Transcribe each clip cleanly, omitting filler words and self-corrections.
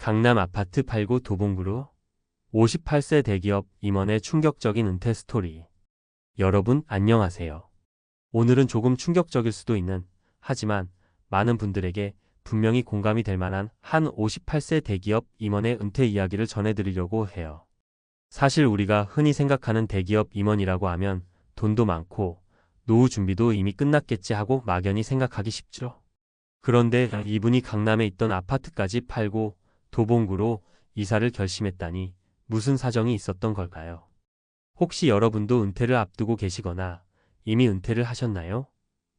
강남 아파트 팔고 도봉구로 58세 대기업 임원의 충격적인 은퇴 스토리. 여러분 안녕하세요. 오늘은 조금 충격적일 수도 있는, 하지만 많은 분들에게 분명히 공감이 될 만한 한 58세 대기업 임원의 은퇴 이야기를 전해드리려고 해요. 사실 우리가 흔히 생각하는 대기업 임원이라고 하면 돈도 많고 노후 준비도 이미 끝났겠지 하고 막연히 생각하기 쉽죠. 그런데 이분이 강남에 있던 아파트까지 팔고 도봉구로 이사를 결심했다니 무슨 사정이 있었던 걸까요? 혹시 여러분도 은퇴를 앞두고 계시거나 이미 은퇴를 하셨나요?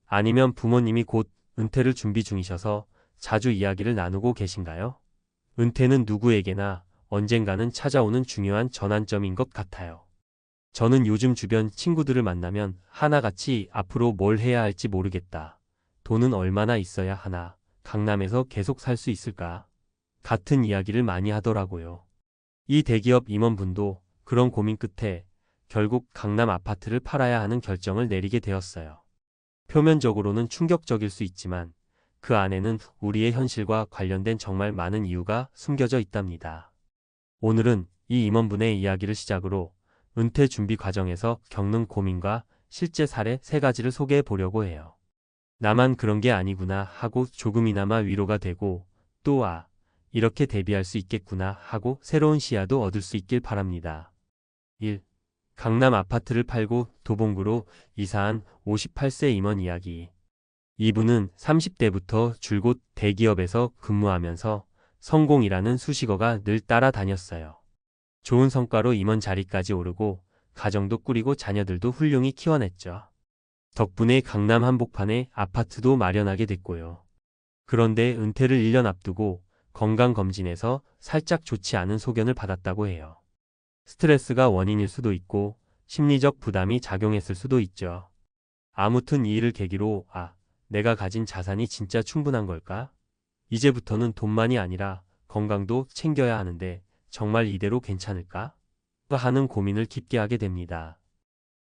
아니면 부모님이 곧 은퇴를 준비 중이셔서 자주 이야기를 나누고 계신가요? 은퇴는 누구에게나 언젠가는 찾아오는 중요한 전환점인 것 같아요. 저는 요즘 주변 친구들을 만나면 하나같이 앞으로 뭘 해야 할지 모르겠다. 돈은 얼마나 있어야 하나? 강남에서 계속 살 수 있을까? 같은 이야기를 많이 하더라고요. 이 대기업 임원분도 그런 고민 끝에 결국 강남 아파트를 팔아야 하는 결정을 내리게 되었어요. 표면적으로는 충격적일 수 있지만 그 안에는 우리의 현실과 관련된 정말 많은 이유가 숨겨져 있답니다. 오늘은 이 임원분의 이야기를 시작으로 은퇴 준비 과정에서 겪는 고민과 실제 사례 3가지를 소개해 보려고 해요. 나만 그런 게 아니구나 하고 조금이나마 위로가 되고 또 이렇게 대비할 수 있겠구나 하고 새로운 시야도 얻을 수 있길 바랍니다. 1. 강남 아파트를 팔고 도봉구로 이사한 58세 임원 이야기. 이분은 30대부터 줄곧 대기업에서 근무하면서 성공이라는 수식어가 늘 따라다녔어요. 좋은 성과로 임원 자리까지 오르고 가정도 꾸리고 자녀들도 훌륭히 키워냈죠. 덕분에 강남 한복판에 아파트도 마련하게 됐고요. 그런데 은퇴를 1년 앞두고 건강검진에서 살짝 좋지 않은 소견을 받았다고 해요. 스트레스가 원인일 수도 있고 심리적 부담이 작용했을 수도 있죠. 아무튼 이 일을 계기로 내가 가진 자산이 진짜 충분한 걸까? 이제부터는 돈만이 아니라 건강도 챙겨야 하는데 정말 이대로 괜찮을까? 하는 고민을 깊게 하게 됩니다.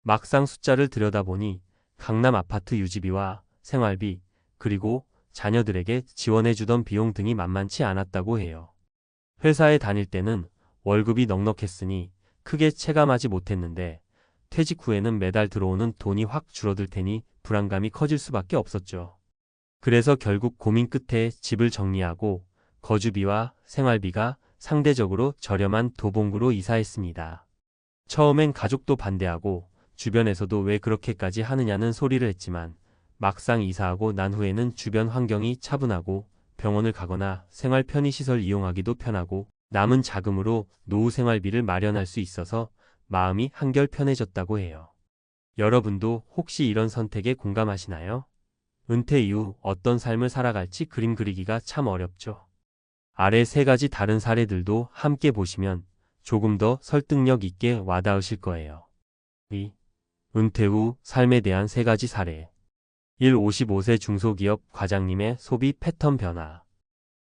막상 숫자를 들여다보니 강남 아파트 유지비와 생활비, 그리고 자녀들에게 지원해주던 비용 등이 만만치 않았다고 해요. 회사에 다닐 때는 월급이 넉넉했으니 크게 체감하지 못했는데 퇴직 후에는 매달 들어오는 돈이 확 줄어들 테니 불안감이 커질 수밖에 없었죠. 그래서 결국 고민 끝에 집을 정리하고 거주비와 생활비가 상대적으로 저렴한 도봉구로 이사했습니다. 처음엔 가족도 반대하고 주변에서도 왜 그렇게까지 하느냐는 소리를 했지만 막상 이사하고 난 후에는 주변 환경이 차분하고 병원을 가거나 생활 편의시설 이용하기도 편하고 남은 자금으로 노후 생활비를 마련할 수 있어서 마음이 한결 편해졌다고 해요. 여러분도 혹시 이런 선택에 공감하시나요? 은퇴 이후 어떤 삶을 살아갈지 그림 그리기가 참 어렵죠. 아래 3가지 다른 사례들도 함께 보시면 조금 더 설득력 있게 와닿으실 거예요. 2. 은퇴 후 삶에 대한 3가지 사례. 1. 55세 중소기업 과장님의 소비 패턴 변화.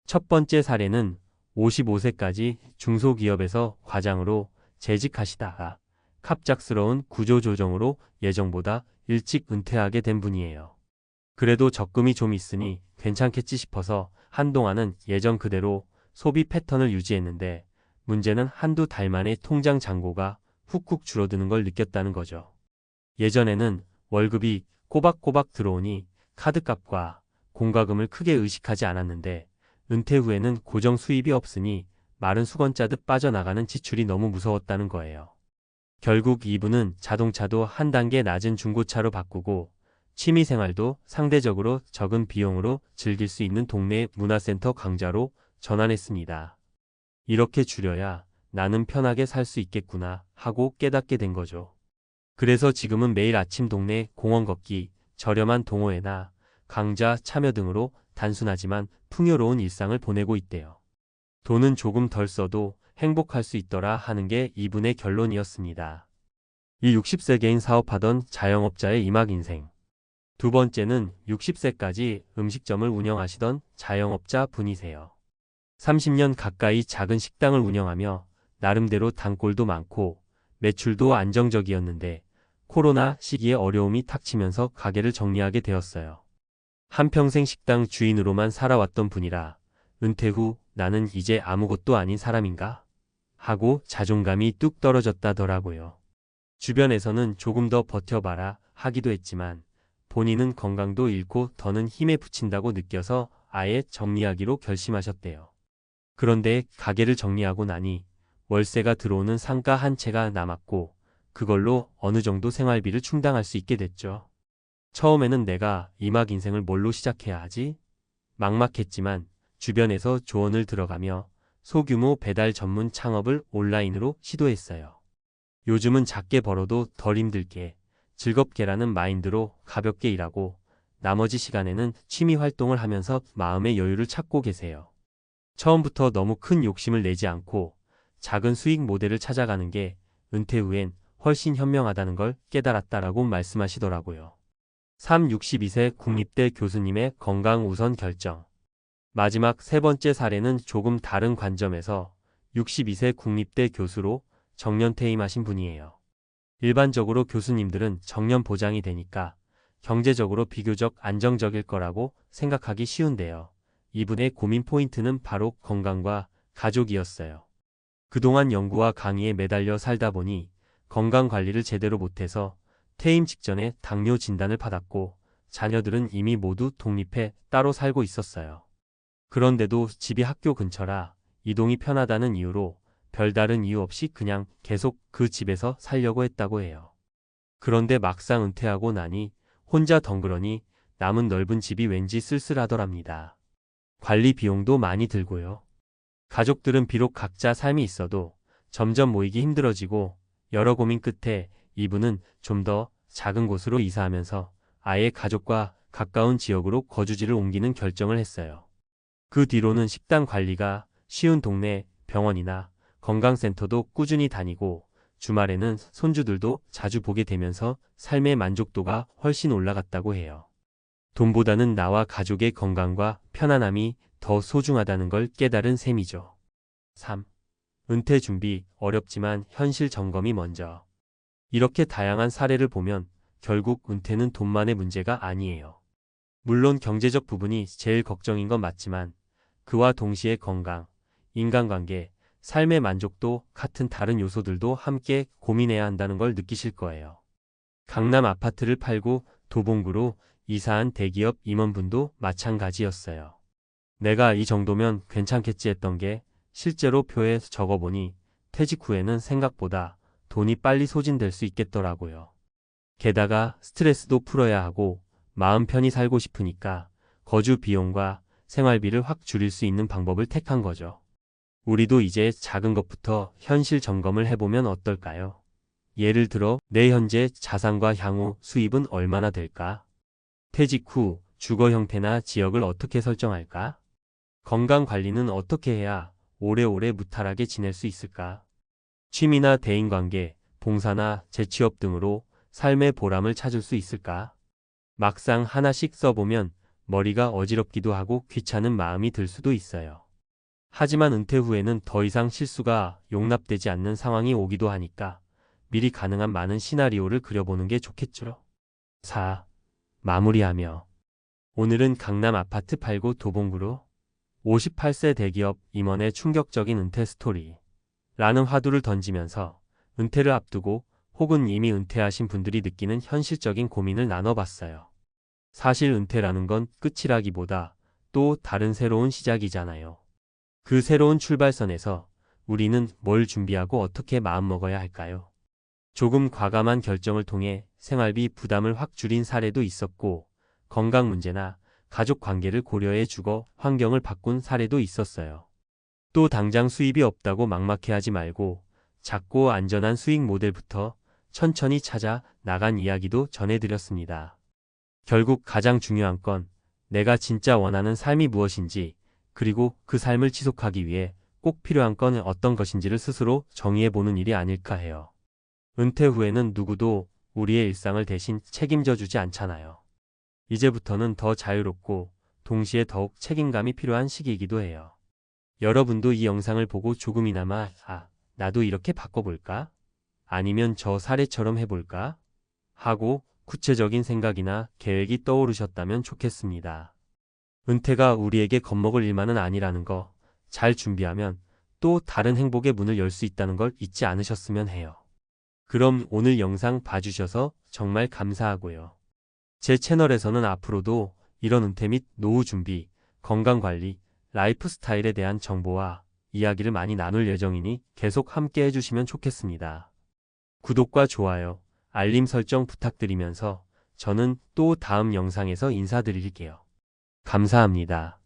첫 번째 사례는 55세까지 중소기업에서 과장으로 재직하시다가 갑작스러운 구조조정으로 예정보다 일찍 은퇴하게 된 분이에요. 그래도 적금이 좀 있으니 괜찮겠지 싶어서 한동안은 예전 그대로 소비 패턴을 유지했는데 문제는 한두 달 만에 통장 잔고가 훅훅 줄어드는 걸 느꼈다는 거죠. 예전에는 월급이 꼬박꼬박 들어오니 카드값과 공과금을 크게 의식하지 않았는데 은퇴 후에는 고정 수입이 없으니 마른 수건 짜듯 빠져나가는 지출이 너무 무서웠다는 거예요. 결국 이분은 자동차도 한 단계 낮은 중고차로 바꾸고 취미생활도 상대적으로 적은 비용으로 즐길 수 있는 동네 문화센터 강좌로 전환했습니다. 이렇게 줄여야 나는 편하게 살 수 있겠구나 하고 깨닫게 된 거죠. 그래서 지금은 매일 아침 동네 공원 걷기, 저렴한 동호회나 강좌 참여 등으로 단순하지만 풍요로운 일상을 보내고 있대요. 돈은 조금 덜 써도 행복할 수 있더라 하는 게 이분의 결론이었습니다. 이 60세 개인 사업하던 자영업자의 이막 인생. 두 번째는 60세까지 음식점을 운영하시던 자영업자 분이세요. 30년 가까이 작은 식당을 운영하며 나름대로 단골도 많고 매출도 안정적이었는데 코로나 시기에 어려움이 닥치면서 가게를 정리하게 되었어요. 한평생 식당 주인으로만 살아왔던 분이라 은퇴 후 나는 이제 아무것도 아닌 사람인가? 하고 자존감이 뚝 떨어졌다더라고요. 주변에서는 조금 더 버텨봐라 하기도 했지만 본인은 건강도 잃고 더는 힘에 부친다고 느껴서 아예 정리하기로 결심하셨대요. 그런데 가게를 정리하고 나니 월세가 들어오는 상가 한 채가 남았고 그걸로 어느 정도 생활비를 충당할 수 있게 됐죠. 처음에는 내가 이막 인생을 뭘로 시작해야 하지? 막막했지만 주변에서 조언을 들어가며 소규모 배달 전문 창업을 온라인으로 시도했어요. 요즘은 작게 벌어도 덜 힘들게 즐겁게라는 마인드로 가볍게 일하고 나머지 시간에는 취미 활동을 하면서 마음의 여유를 찾고 계세요. 처음부터 너무 큰 욕심을 내지 않고 작은 수익 모델을 찾아가는 게 은퇴 후엔 훨씬 현명하다는 걸 깨달았다라고 말씀하시더라고요. 62세 국립대 교수님의 건강 우선 결정. 마지막 세 번째 사례는 조금 다른 관점에서 62세 국립대 교수로 정년 퇴임하신 분이에요. 일반적으로 교수님들은 정년 보장이 되니까 경제적으로 비교적 안정적일 거라고 생각하기 쉬운데요. 이분의 고민 포인트는 바로 건강과 가족이었어요. 그동안 연구와 강의에 매달려 살다 보니 건강 관리를 제대로 못해서 퇴임 직전에 당뇨 진단을 받았고 자녀들은 이미 모두 독립해 따로 살고 있었어요. 그런데도 집이 학교 근처라 이동이 편하다는 이유로 별다른 이유 없이 그냥 계속 그 집에서 살려고 했다고 해요. 그런데 막상 은퇴하고 나니 혼자 덩그러니 남은 넓은 집이 왠지 쓸쓸하더랍니다. 관리 비용도 많이 들고요. 가족들은 비록 각자 삶이 있어도 점점 모이기 힘들어지고 여러 고민 끝에 이분은 좀 더 작은 곳으로 이사하면서 아예 가족과 가까운 지역으로 거주지를 옮기는 결정을 했어요. 그 뒤로는 식단 관리가 쉬운 동네 병원이나 건강센터도 꾸준히 다니고 주말에는 손주들도 자주 보게 되면서 삶의 만족도가 훨씬 올라갔다고 해요. 돈보다는 나와 가족의 건강과 편안함이 더 소중하다는 걸 깨달은 셈이죠. 3. 은퇴 준비 어렵지만 현실 점검이 먼저. 이렇게 다양한 사례를 보면 결국 은퇴는 돈만의 문제가 아니에요. 물론 경제적 부분이 제일 걱정인 건 맞지만 그와 동시에 건강, 인간관계, 삶의 만족도 같은 다른 요소들도 함께 고민해야 한다는 걸 느끼실 거예요. 강남 아파트를 팔고 도봉구로 이사한 대기업 임원분도 마찬가지였어요. 내가 이 정도면 괜찮겠지 했던 게 실제로 표에 적어보니 퇴직 후에는 생각보다 돈이 빨리 소진될 수 있겠더라고요. 게다가 스트레스도 풀어야 하고 마음 편히 살고 싶으니까 거주 비용과 생활비를 확 줄일 수 있는 방법을 택한 거죠. 우리도 이제 작은 것부터 현실 점검을 해보면 어떨까요? 예를 들어 내 현재 자산과 향후 수입은 얼마나 될까? 퇴직 후 주거 형태나 지역을 어떻게 설정할까? 건강 관리는 어떻게 해야 오래오래 무탈하게 지낼 수 있을까? 취미나 대인관계, 봉사나 재취업 등으로 삶의 보람을 찾을 수 있을까? 막상 하나씩 써보면 머리가 어지럽기도 하고 귀찮은 마음이 들 수도 있어요. 하지만 은퇴 후에는 더 이상 실수가 용납되지 않는 상황이 오기도 하니까 미리 가능한 많은 시나리오를 그려보는 게 좋겠죠. 4. 마무리하며 오늘은 강남 아파트 팔고 도봉구로 58세 대기업 임원의 충격적인 은퇴 스토리 라는 화두를 던지면서 은퇴를 앞두고 혹은 이미 은퇴하신 분들이 느끼는 현실적인 고민을 나눠봤어요. 사실 은퇴라는 건 끝이라기보다 또 다른 새로운 시작이잖아요. 그 새로운 출발선에서 우리는 뭘 준비하고 어떻게 마음먹어야 할까요? 조금 과감한 결정을 통해 생활비 부담을 확 줄인 사례도 있었고 건강 문제나 가족 관계를 고려해 주거 환경을 바꾼 사례도 있었어요. 또 당장 수입이 없다고 막막해하지 말고 작고 안전한 수익 모델부터 천천히 찾아 나간 이야기도 전해드렸습니다. 결국 가장 중요한 건 내가 진짜 원하는 삶이 무엇인지 그리고 그 삶을 지속하기 위해 꼭 필요한 건 어떤 것인지를 스스로 정의해보는 일이 아닐까 해요. 은퇴 후에는 누구도 우리의 일상을 대신 책임져 주지 않잖아요. 이제부터는 더 자유롭고 동시에 더욱 책임감이 필요한 시기이기도 해요. 여러분도 이 영상을 보고 조금이나마 나도 이렇게 바꿔볼까? 아니면 저 사례처럼 해볼까? 하고 구체적인 생각이나 계획이 떠오르셨다면 좋겠습니다. 은퇴가 우리에게 겁먹을 일만은 아니라는 거 잘 준비하면 또 다른 행복의 문을 열 수 있다는 걸 잊지 않으셨으면 해요. 그럼 오늘 영상 봐주셔서 정말 감사하고요. 제 채널에서는 앞으로도 이런 은퇴 및 노후 준비, 건강관리, 라이프 스타일에 대한 정보와 이야기를 많이 나눌 예정이니 계속 함께 해주시면 좋겠습니다. 구독과 좋아요, 알림 설정 부탁드리면서 저는 또 다음 영상에서 인사드릴게요. 감사합니다.